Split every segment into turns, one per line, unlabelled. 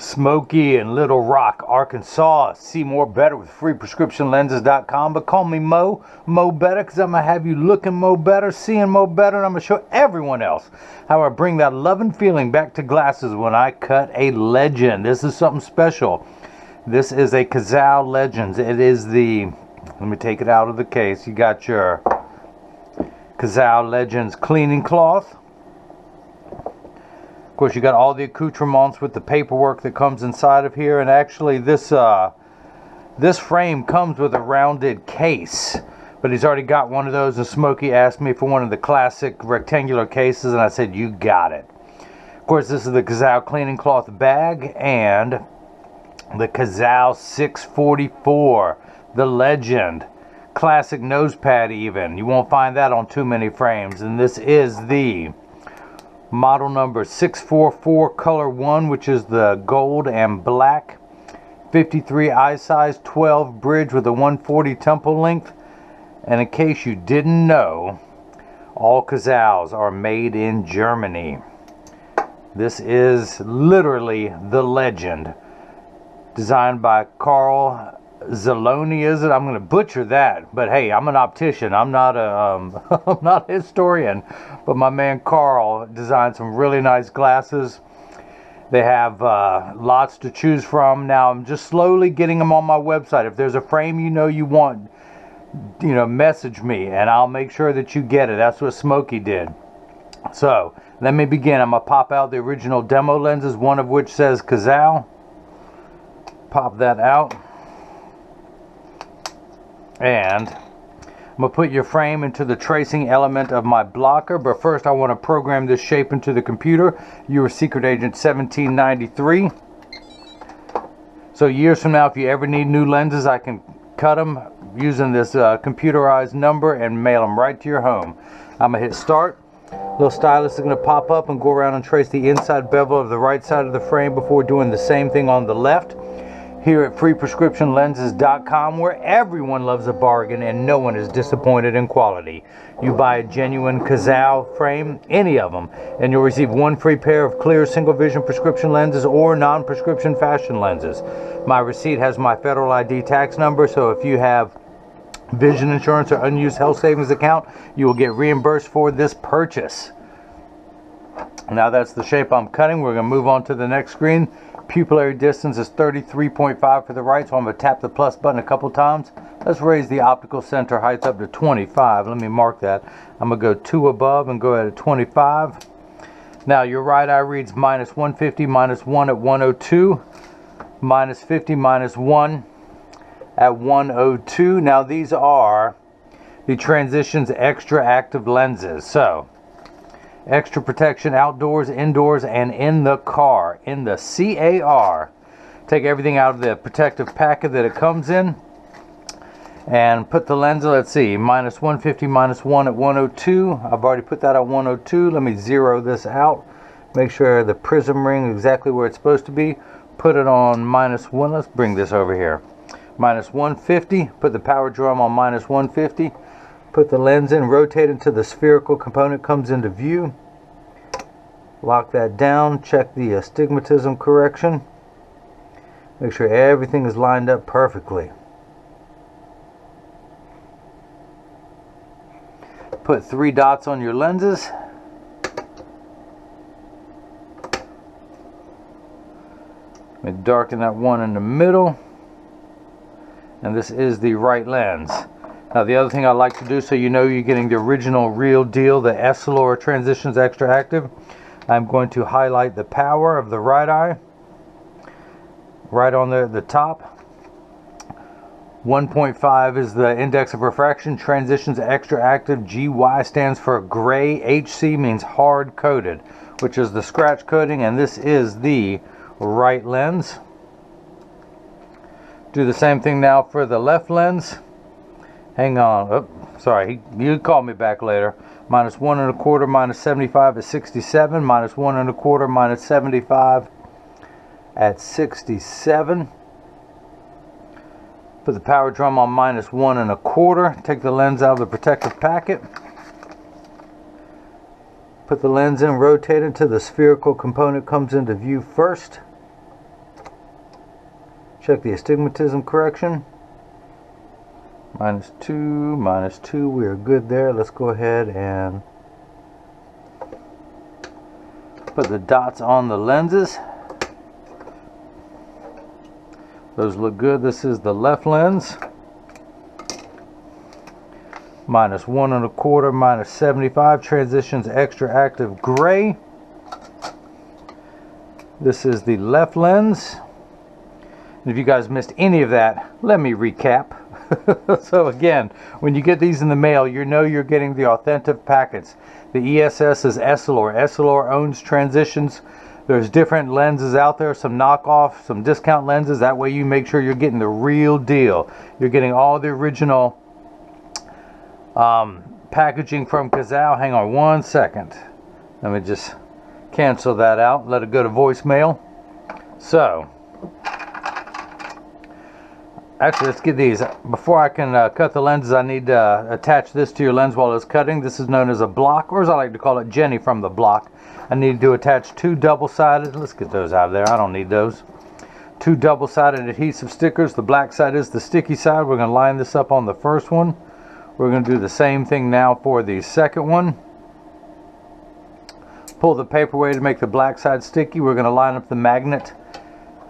Smokey in Little Rock, Arkansas. See more better with freeprescriptionlenses.com. But call me Mo Better, because I'm going to have you looking Mo Better, seeing Mo Better, and I'm going to show everyone else how I bring that love and feeling back to glasses when I cut a Legend. This is something special. This is a Cazal Legends. It is the, let me take it out of the case. You got your Cazal Legends cleaning cloth. Of course, you got all the accoutrements with the paperwork that comes inside of here, and actually this frame comes with a rounded case, but he's already got one of those, and Smokey asked me for one of the classic rectangular cases, and I said, you got it. Of course, this is the Cazal cleaning cloth bag and the Cazal 644, the Legend classic nose pad. Even you won't find that on too many frames, and this is the model number 644 color 1, which is the gold and black, 53 eye size, 12 bridge with a 140 temple length. And in case you didn't know, all Cazals are made in Germany. This is literally the Legend, designed by Carl Zaloni, is it? I'm going to butcher that, but hey, I'm an optician. I'm not a I'm not a historian, but my man Carl designed some really nice glasses. They have lots to choose from. Now I'm just slowly getting them on my website. If there's a frame you want, message me and I'll make sure that you get it. That's what Smokey did. So let me begin. I'm gonna pop out the original demo lenses, one of which says Cazal. Pop that out. And I'm going to put your frame into the tracing element of my blocker. But first I want to program this shape into the computer. You were Secret Agent 1793. So years from now, if you ever need new lenses, I can cut them using this computerized number and mail them right to your home. I'm going to hit start. Little stylus is going to pop up and go around and trace the inside bevel of the right side of the frame before doing the same thing on the left. Here at freeprescriptionlenses.com, where everyone loves a bargain and no one is disappointed in quality. You buy a genuine Cazal frame, any of them, and you'll receive one free pair of clear single vision prescription lenses or non-prescription fashion lenses. My receipt has my federal ID tax number, so if you have vision insurance or unused health savings account, you will get reimbursed for this purchase. Now that's the shape I'm cutting. We're going to move on to the next screen. Pupillary distance is 33.5 for the right, so I'm going to tap the plus button a couple times. Let's raise the optical center height up to 25. Let me mark that. I'm going to go 2 above and go at 25. Now your right eye reads minus 150, minus 1 at 102, minus 50, minus 1 at 102. Now these are the Transitions XTRAactive lenses. So extra protection outdoors, indoors, and in the car. In the CAR. Take everything out of the protective packet that it comes in and put the lens, let's see, minus 150, minus 1 at 102. I've already put that at 102. Let me zero this out. Make sure the prism ring is exactly where it's supposed to be. Put it on minus 1. Let's bring this over here. Minus 150. Put the power drum on minus 150. Put the lens in, rotate until the spherical component comes into view. Lock that down, check the astigmatism correction. Make sure everything is lined up perfectly. Put 3 dots on your lenses. Let me darken that one in the middle. And this is the right lens. Now the other thing I like to do, so you know you're getting the original real deal, the Essilor Transitions XTRAactive, I'm going to highlight the power of the right eye right on the top. 1.5 is the index of refraction. Transitions XTRAactive. GY stands for gray. HC means hard coated, which is the scratch coating, and this is the right lens. Do the same thing now for the left lens. Hang on. Oh, sorry. You can call me back later. Minus 1 1/4, minus 75 at 67. Minus 1 1/4, minus 75 at 67. Put the power drum on minus 1 1/4. Take the lens out of the protective packet. Put the lens in, rotate it until the spherical component comes into view first. Check the astigmatism correction. -2, -2. We are good there. Let's go ahead and put the dots on the lenses. Those look good. This is the left lens. -1 1/4, -75. Transitions XTRAactive gray. This is the left lens. And if you guys missed any of that, let me recap. So again, when you get these in the mail, you know you're getting the authentic packets. The ESS is Essilor. Essilor owns Transitions. There's different lenses out there, some knockoff, some discount lenses. That way you make sure you're getting the real deal. You're getting all the original packaging from Cazal. Hang on one second. Let me just cancel that out. Let it go to voicemail. So, actually, let's get these. Before I can cut the lenses, I need to attach this to your lens while it's cutting. This is known as a block, or as I like to call it, Jenny from the block. I need to attach 2 double-sided, let's get those out of there, I don't need those. 2 double-sided adhesive stickers. The black side is the sticky side. We're going to line this up on the first one. We're going to do the same thing now for the second one. Pull the paper away to make the black side sticky. We're going to line up the magnet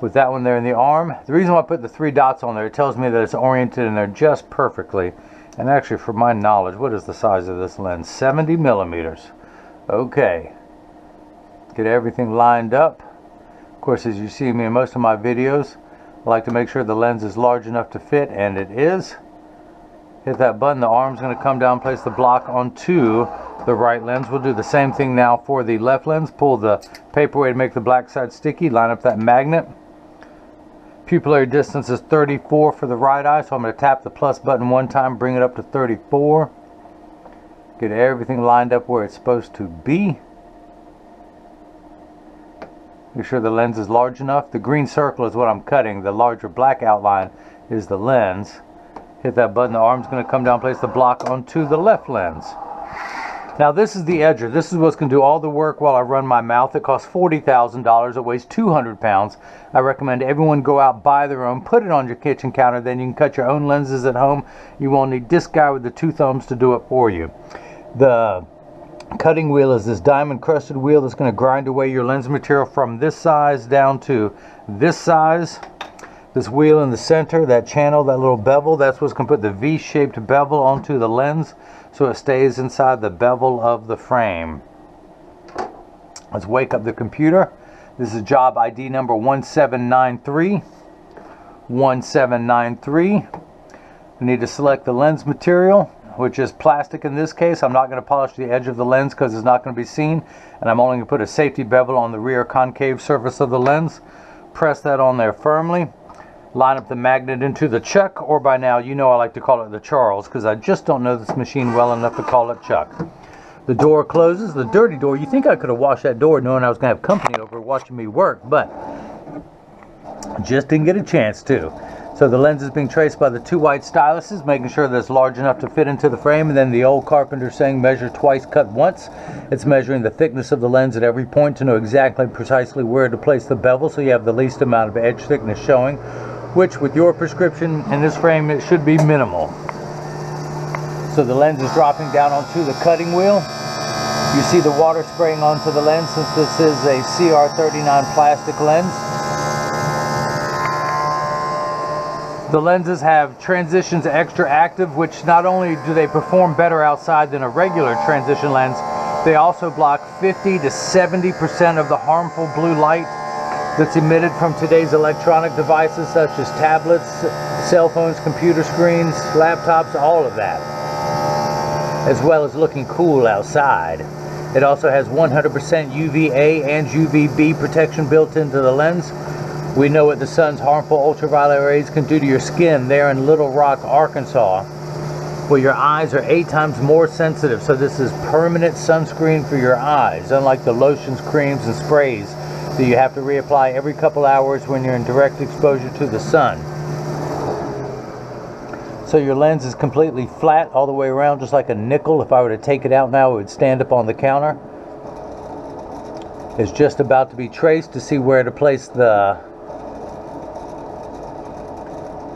with that one there in the arm. The reason why I put the 3 dots on there, it tells me that it's oriented in there just perfectly. And actually, for my knowledge, what is the size of this lens? 70 millimeters. Okay. Get everything lined up. Of course, as you see me in most of my videos, I like to make sure the lens is large enough to fit, and it is. Hit that button. The arm's going to come down, place the block onto the right lens. We'll do the same thing now for the left lens. Pull the paper away to make the black side sticky. Line up that magnet. Pupillary distance is 34 for the right eye, so I'm going to tap the plus button one time, bring it up to 34. Get everything lined up where it's supposed to be. Make sure the lens is large enough. The green circle is what I'm cutting. The larger black outline is the lens. Hit that button. The arm's going to come down, place the block onto the left lens. Now this is the edger. This is what's going to do all the work while I run my mouth. It costs $40,000. It weighs 200 pounds. I recommend everyone go out, buy their own, put it on your kitchen counter. Then you can cut your own lenses at home. You won't need this guy with the 2 thumbs to do it for you. The cutting wheel is this diamond crusted wheel that's going to grind away your lens material from this size down to this size. This wheel in the center, that channel, that little bevel, that's what's going to put the V-shaped bevel onto the lens so it stays inside the bevel of the frame. Let's wake up the computer. This is job ID number 1793. 1793. We need to select the lens material, which is plastic in this case. I'm not going to polish the edge of the lens because it's not going to be seen. And I'm only going to put a safety bevel on the rear concave surface of the lens. Press that on there firmly. Line up the magnet into the chuck, or by now you know I like to call it the Charles because I just don't know this machine well enough to call it Chuck. The door closes, the dirty door. You think I could have washed that door knowing I was going to have company over watching me work, but just didn't get a chance to. So the lens is being traced by the 2 white styluses, making sure that it's large enough to fit into the frame. And then the old carpenter saying measure twice, cut once. It's measuring the thickness of the lens at every point to know exactly precisely where to place the bevel so you have the least amount of edge thickness showing, which with your prescription in this frame it should be minimal. So the lens is dropping down onto the cutting wheel. You see the water spraying onto the lens since this is a CR39 plastic lens. The lenses have Transitions XTRAactive, which not only do they perform better outside than a regular transition lens, they also block 50 to 70% of the harmful blue light that's emitted from today's electronic devices such as tablets, cell phones, computer screens, laptops, all of that, as well as looking cool outside. It also has 100% UVA and UVB protection built into the lens. We know what the sun's harmful ultraviolet rays can do to your skin there in Little Rock, Arkansas, where your eyes are 8 times more sensitive. So this is permanent sunscreen for your eyes, unlike the lotions, creams, and sprays that you have to reapply every couple hours when you're in direct exposure to the sun. So your lens is completely flat all the way around, just like a nickel. If I were to take it out now, it would stand up on the counter. It's just about to be traced to see where to place the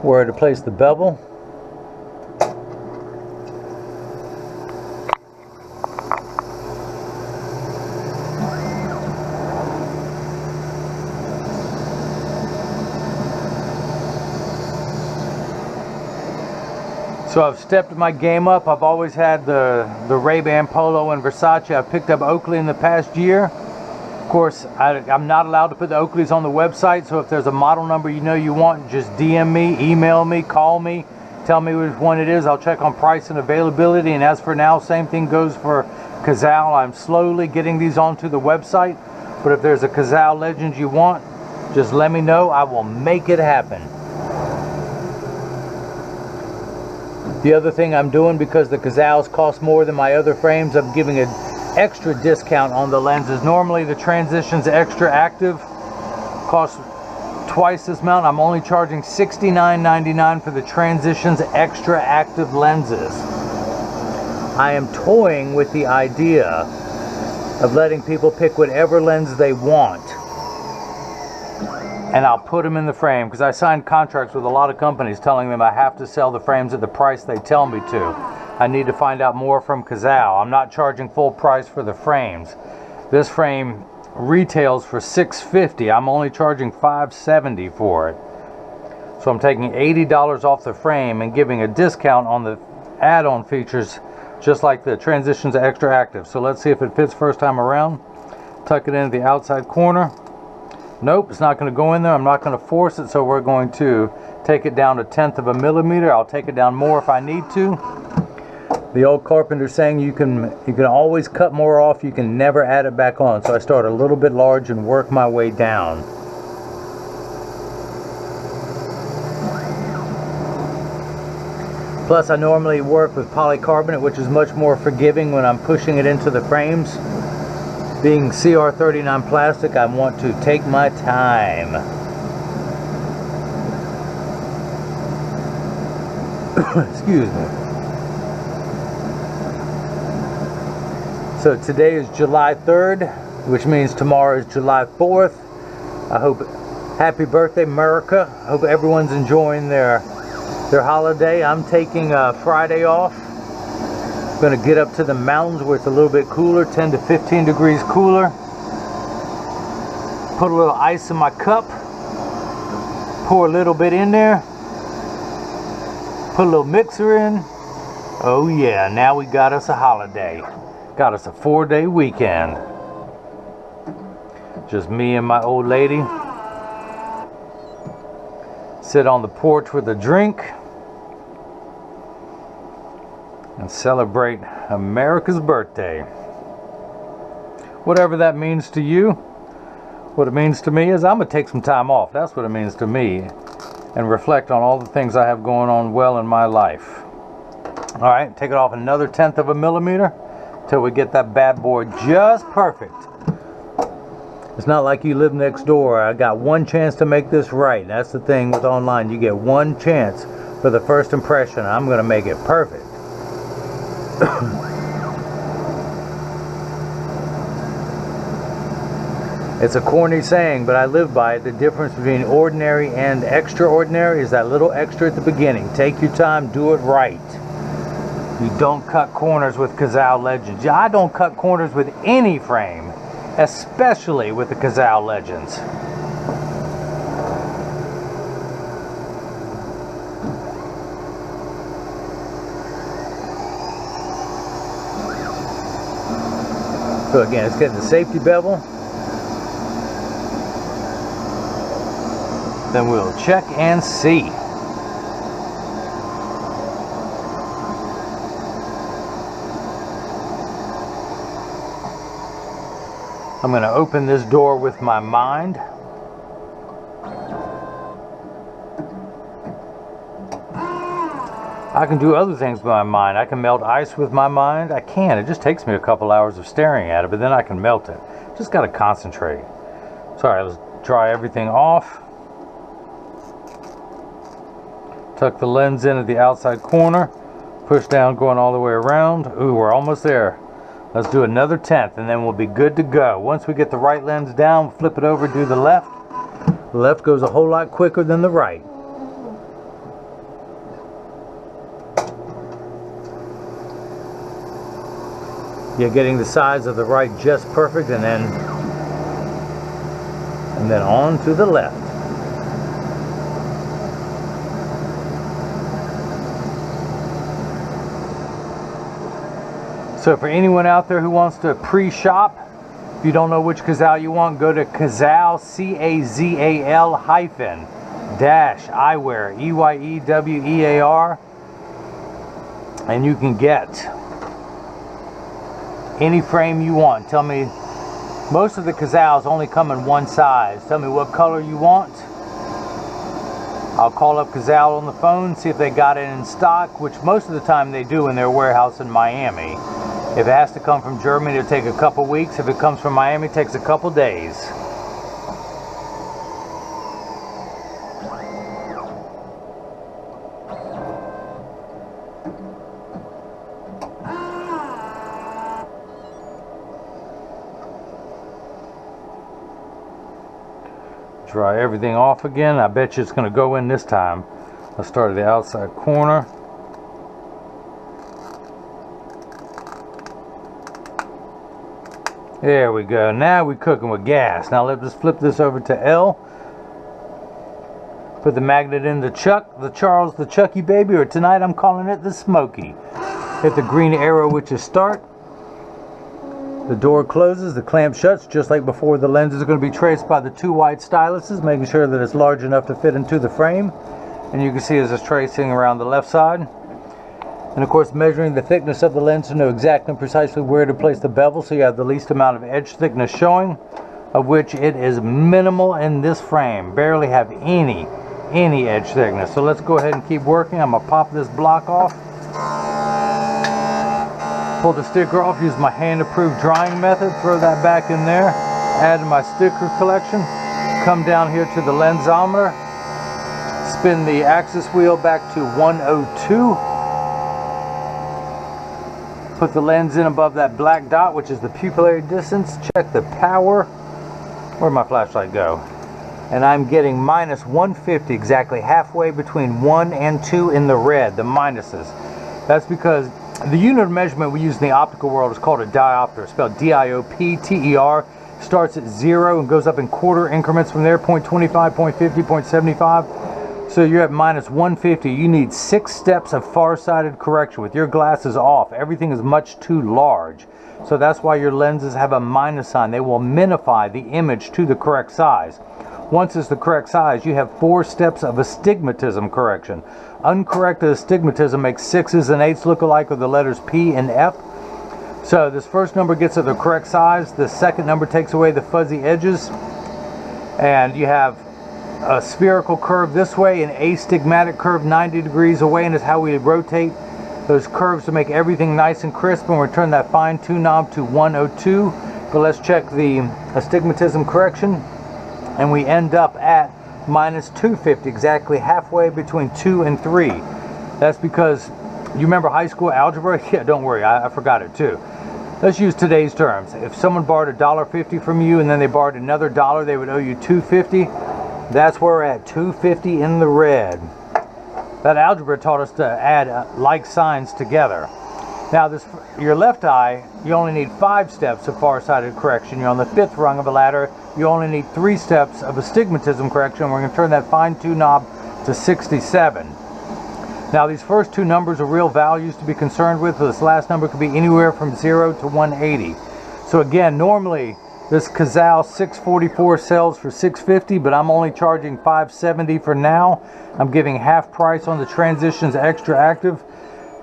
where to place the bevel. So I've stepped my game up. I've always had the Ray-Ban Polo and Versace. I've picked up Oakley in the past year. Of course, I'm not allowed to put the Oakleys on the website, so if there's a model number you know you want, just DM me, email me, call me, tell me which one it is. I'll check on price and availability, and as for now, same thing goes for Cazal. I'm slowly getting these onto the website, but if there's a Cazal Legend you want, just let me know. I will make it happen. The other thing I'm doing, because the Cazals cost more than my other frames, I'm giving an extra discount on the lenses. Normally the Transitions XTRAactive costs twice this amount. I'm only charging $69.99 for the Transitions XTRAactive lenses. I am toying with the idea of letting people pick whatever lens they want, and I'll put them in the frame, because I signed contracts with a lot of companies telling them I have to sell the frames at the price they tell me to. I need to find out more from Cazal. I'm not charging full price for the frames. This frame retails for $650. I'm only charging $570 for it. So I'm taking $80 off the frame and giving a discount on the add-on features, just like the Transitions XTRAactive. So let's see if it fits first time around. Tuck it into the outside corner. Nope, it's not going to go in there. I'm not going to force it, so we're going to take it down 1/10 of a millimeter. I'll take it down more if I need to. The old carpenter saying you can always cut more off, you can never add it back on. So I start a little bit large and work my way down. Plus, I normally work with polycarbonate, which is much more forgiving when I'm pushing it into the frames. Being CR39 plastic, I want to take my time. Excuse me. So today is July 3rd, which means tomorrow is July 4th. I hope, happy birthday, America. I hope everyone's enjoying their holiday. I'm taking Friday off. I'm going to get up to the mountains where it's a little bit cooler, 10 to 15 degrees cooler. Put a little ice in my cup. Pour a little bit in there. Put a little mixer in. Oh yeah, now we got us a holiday. Got us a 4-day weekend. Just me and my old lady. Sit on the porch with a drink and celebrate America's birthday. Whatever that means to you. What it means to me is I'm going to take some time off. That's what it means to me. And reflect on all the things I have going on well in my life. Alright, take it off another 1/10 of a millimeter till we get that bad boy just perfect. It's not like you live next door. I got one chance to make this right. That's the thing with online. You get one chance for the first impression. I'm going to make it perfect. It's a corny saying, but I live by it. The difference between ordinary and extraordinary is that little extra at the beginning. Take your time, do it right. You don't cut corners with Cazal Legends. I don't cut corners with any frame, especially with the Cazal Legends. So again, it's getting the safety bevel. Then we'll check and see. I'm going to open this door with my mind. I can do other things with my mind. I can melt ice with my mind. I can. It just takes me a couple hours of staring at it, but then I can melt it. Just got to concentrate. Sorry, let's dry everything off. Tuck the lens in at the outside corner. Push down, going all the way around. Ooh, we're almost there. Let's do another 1/10 and then we'll be good to go. Once we get the right lens down, flip it over, do the left. The left goes a whole lot quicker than the right. You're getting the sides of the right just perfect, and then on to the left. So for anyone out there who wants to pre-shop, if you don't know which Cazal you want, go to Cazal, C-A-Z-A-L hyphen dash eyewear, E-Y-E-W-E-A-R, and you can get any frame you want. Tell me, most of the Cazals only come in one size. Tell me what color you want. I'll call up Cazal on the phone, see if they got it in stock, which most of the time they do in their warehouse in Miami. If it has to come from Germany, it'll take a couple weeks. If it comes from Miami, it takes a couple days. Dry everything off again. I bet you it's going to go in this time. Let's start at the outside corner. There we go. Now we're cooking with gas. Now let's flip this over to L. Put the magnet in the Chuck, the Charles, the Chucky baby, or tonight I'm calling it the Smokey. Hit the green arrow, which is start. The door closes, the clamp shuts, just like before. The lenses are going to be traced by the two white styluses, making sure that it's large enough to fit into the frame. And you can see as it's tracing around the left side. And of course, measuring the thickness of the lens to know exactly and precisely where to place the bevel, so you have the least amount of edge thickness showing, of which it is minimal in this frame. Barely have any edge thickness. So let's go ahead and keep working. I'm gonna pop this block off, pull the sticker off, use my hand-approved drying method, throw that back in there, add to my sticker collection, come down here to the lensometer, spin the axis wheel back to 102. Put the lens in above that black dot, which is the pupillary distance. Check the power. Where'd my flashlight go? And I'm getting minus 150, exactly halfway between 1 and 2 in the red, the minuses. That's because the unit of measurement we use in the optical world is called a diopter, spelled D-I-O-P-T-E-R. Starts at 0 and goes up in quarter increments from there, 0.25, 0.50, 0.75. So you're at minus 150. You need 6 steps of far-sighted correction with your glasses off. Everything is much too large. So that's why your lenses have a minus sign. They will minify the image to the correct size. Once it's the correct size, you have 4 steps of astigmatism correction. Uncorrected astigmatism makes 6s and 8s look alike with the letters P and F. So this first number gets it the correct size. The second number takes away the fuzzy edges. And you have a spherical curve this way, an astigmatic curve 90 degrees away, and is how we rotate those curves to make everything nice and crisp, and return that fine tune knob to 102. But let's check the astigmatism correction, and we end up at minus 250, exactly halfway between 2 and 3. That's because, you remember high school algebra? Yeah, don't worry, I forgot it too. Let's use today's terms. If someone borrowed $1.50 from you and then they borrowed another $1, they would owe you $2.50. That's where we're at, 250 in the red. That algebra taught us to add like signs together. Now your left eye, you only need 5 steps of far-sighted correction. You're on the 5th rung of a ladder. You only need 3 steps of astigmatism correction. We're going to turn that fine-tune knob to 67. Now these first 2 numbers are real values to be concerned with. This last number could be anywhere from 0 to 180. So again, normally this Cazal 644 sells for $650, but I'm only charging $570 for now. I'm giving half price on the Transitions XTRAactive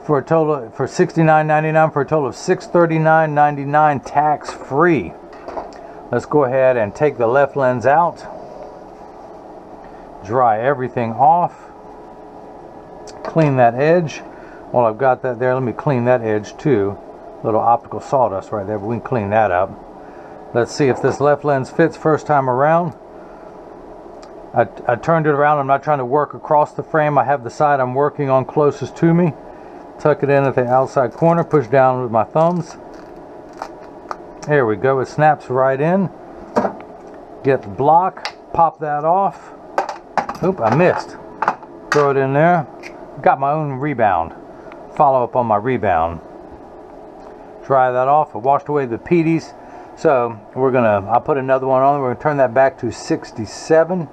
for a total for $69.99 for a total of $639.99 tax free. Let's go ahead and take the left lens out. Dry everything off. Clean that edge. While I've got that there, let me clean that edge too. A little optical sawdust right there, but we can clean that up. Let's see if this left lens fits first time around. I turned it around. I'm not trying to work across the frame. I have the side I'm working on closest to me. Tuck it in at the outside corner. Push down with my thumbs. There we go. It snaps right in. Get the block. Pop that off. Oop, I missed. Throw it in there. Got my own rebound. Follow up on my rebound. Dry that off. I washed away the PDs. So I'll put another one on. We're gonna turn that back to 67.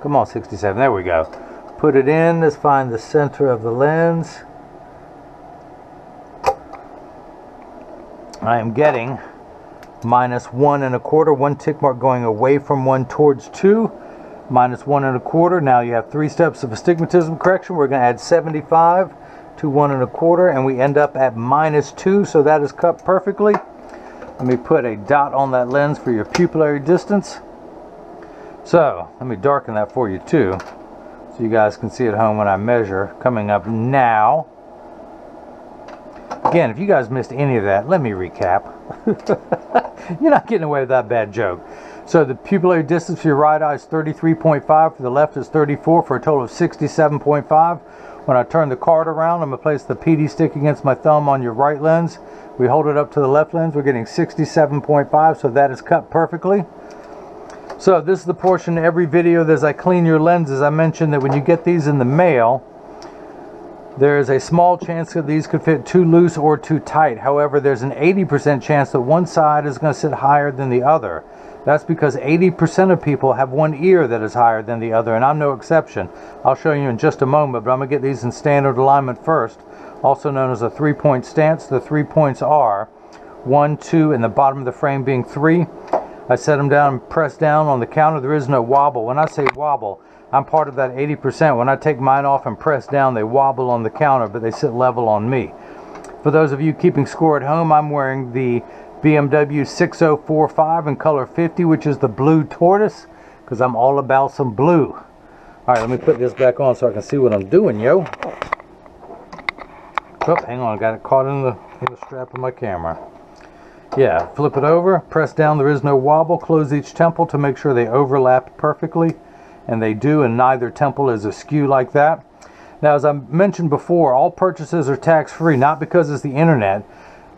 Come on, 67. There we go. Put it in. Let's find the center of the lens. I am getting -1 1/4, 1 tick mark going away from 1 towards 2, -1 1/4. Now you have 3 steps of astigmatism correction. We're going to add 75 to 1 1/4, and we end up at -2, so that is cut perfectly. Let me put a dot on that lens for your pupillary distance. So let me darken that for you too, so you guys can see at home when I measure. Coming up now. Again, if you guys missed any of that, let me recap. You're not getting away with that bad joke. So the pupillary distance for your right eye is 33.5, for the left is 34, for a total of 67.5. When I turn the card around, I'm going to place the PD stick against my thumb on your right lens. We hold it up to the left lens, we're getting 67.5, so that is cut perfectly. So this is the portion in every video that as I clean your lenses, I mentioned that when you get these in the mail, there is a small chance that these could fit too loose or too tight. However, there's an 80% chance that one side is going to sit higher than the other. That's because 80% of people have one ear that is higher than the other, and I'm no exception. I'll show you in just a moment, but I'm going to get these in standard alignment first, also known as a 3-point stance. The 3 points are 1, 2, and the bottom of the frame being 3. I set them down and press down on the counter. There is no wobble. When I say wobble, I'm part of that 80%. When I take mine off and press down, they wobble on the counter, but they sit level on me. For those of you keeping score at home, I'm wearing the BMW 6045 in color 50, which is the blue tortoise, because I'm all about some blue. All right, let me put this back on so I can see what I'm doing, yo. Oh, hang on, I got it caught in the strap of my camera. Yeah, flip it over, press down, there is no wobble, close each temple to make sure they overlap perfectly, and they do, and neither temple is askew like that. Now, as I mentioned before, all purchases are tax-free, not because it's the internet.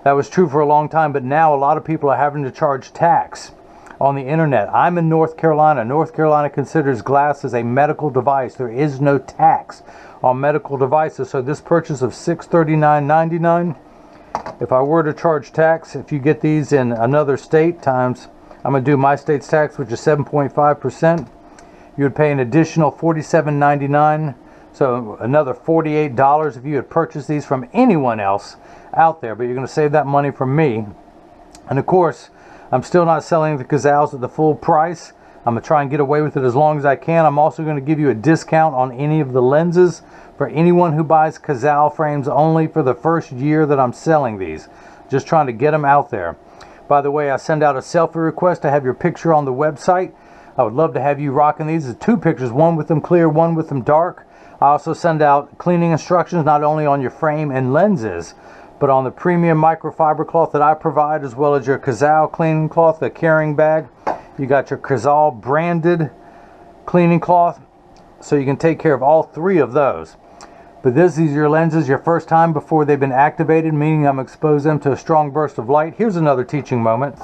That was true for a long time, but now a lot of people are having to charge tax on the internet. I'm in North Carolina. North Carolina considers glass as a medical device. There is no tax on medical devices, so this purchase of $639.99, if I were to charge tax, if you get these in another state times, I'm going to do my state's tax, which is 7.5%, you would pay an additional $47.99, so another $48 if you had purchased these from anyone else out there, but you're going to save that money from me. And of course, I'm still not selling the Cazals at the full price. I'm going to try and get away with it as long as I can. I'm also going to give you a discount on any of the lenses for anyone who buys Cazal frames only for the first year that I'm selling these. Just trying to get them out there. By the way, I send out a selfie request to have your picture on the website. I would love to have you rocking these. There's 2 pictures, one with them clear, one with them dark. I also send out cleaning instructions not only on your frame and lenses, but on the premium microfiber cloth that I provide, as well as your Cazal cleaning cloth, the carrying bag. You got your Cazal branded cleaning cloth, so you can take care of all 3 of those. But these are your lenses your first time before they've been activated, meaning I'm exposed them to a strong burst of light. Here's another teaching moment.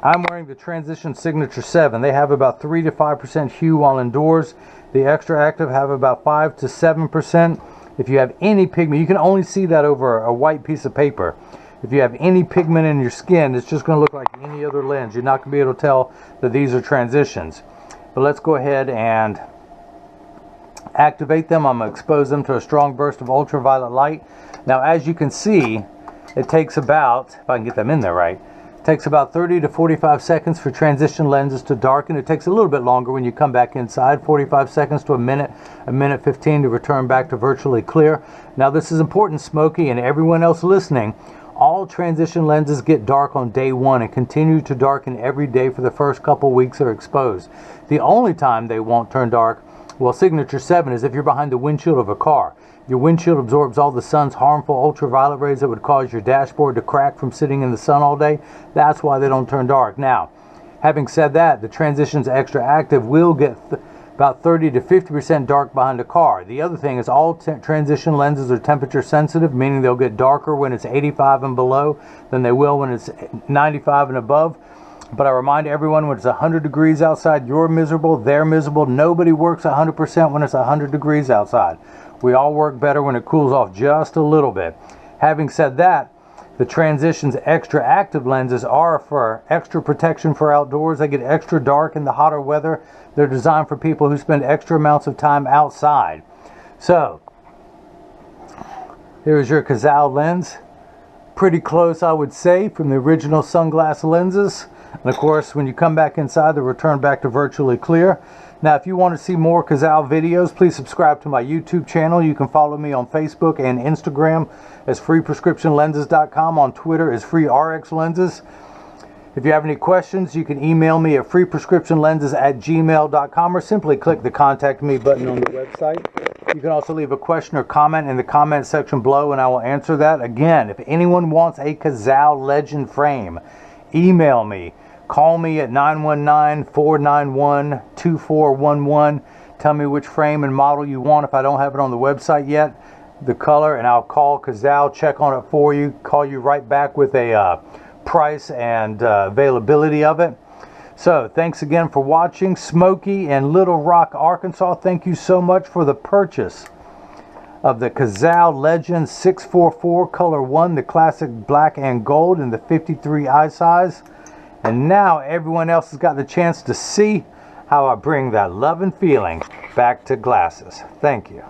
I'm wearing the Transition Signature 7. They have about 3 to 5% hue while indoors. The XTRAactive have about 5 to 7%. If you have any pigment, you can only see that over a white piece of paper. If you have any pigment in your skin, it's just going to look like any other lens. You're not going to be able to tell that these are transitions. But let's go ahead and activate them. I'm going to expose them to a strong burst of ultraviolet light. Now, as you can see, it takes about, if I can get them in there right, it takes about 30 to 45 seconds for transition lenses to darken. It takes a little bit longer when you come back inside, 45 seconds to a minute 15 to return back to virtually clear. Now, this is important, Smokey, and everyone else listening. All transition lenses get dark on day 1 and continue to darken every day for the first couple weeks they're exposed. The only time they won't turn dark, well, Signature 7, is if you're behind the windshield of a car. Your windshield absorbs all the sun's harmful ultraviolet rays that would cause your dashboard to crack from sitting in the sun all day. That's why they don't turn dark. Now, having said that, the Transitions XTRAactive will get about 30 to 50% dark behind a car. The other thing is all transition lenses are temperature sensitive, meaning they'll get darker when it's 85 and below than they will when it's 95 and above. But I remind everyone, when it's 100 degrees outside, you're miserable, they're miserable. Nobody works 100% when it's 100 degrees outside. We all work better when it cools off just a little bit. Having said that, the Transitions XTRAactive lenses are for extra protection for outdoors. They get extra dark in the hotter weather. They're designed for people who spend extra amounts of time outside. So, here's your Cazal lens. Pretty close, I would say, from the original sunglass lenses. And of course, when you come back inside, they'll return back to virtually clear. Now, if you want to see more Cazal videos, please subscribe to my YouTube channel. You can follow me on Facebook and Instagram as freeprescriptionlenses.com. On Twitter as freerxlenses. If you have any questions, you can email me at freeprescriptionlenses@gmail.com or simply click the Contact Me button on the website. You can also leave a question or comment in the comment section below and I will answer that. Again, if anyone wants a Cazal Legend frame, email me. Call me at 919-491-2411. Tell me which frame and model you want if I don't have it on the website yet, the color, and I'll call Cazal, check on it for you, call you right back with a price and availability of it. So, thanks again for watching. Smokey in Little Rock, Arkansas, thank you so much for the purchase of the Cazal Legend 644 Color 1, the classic black and gold in the 53 eye size. And now everyone else has got the chance to see how I bring that love and feeling back to glasses. Thank you.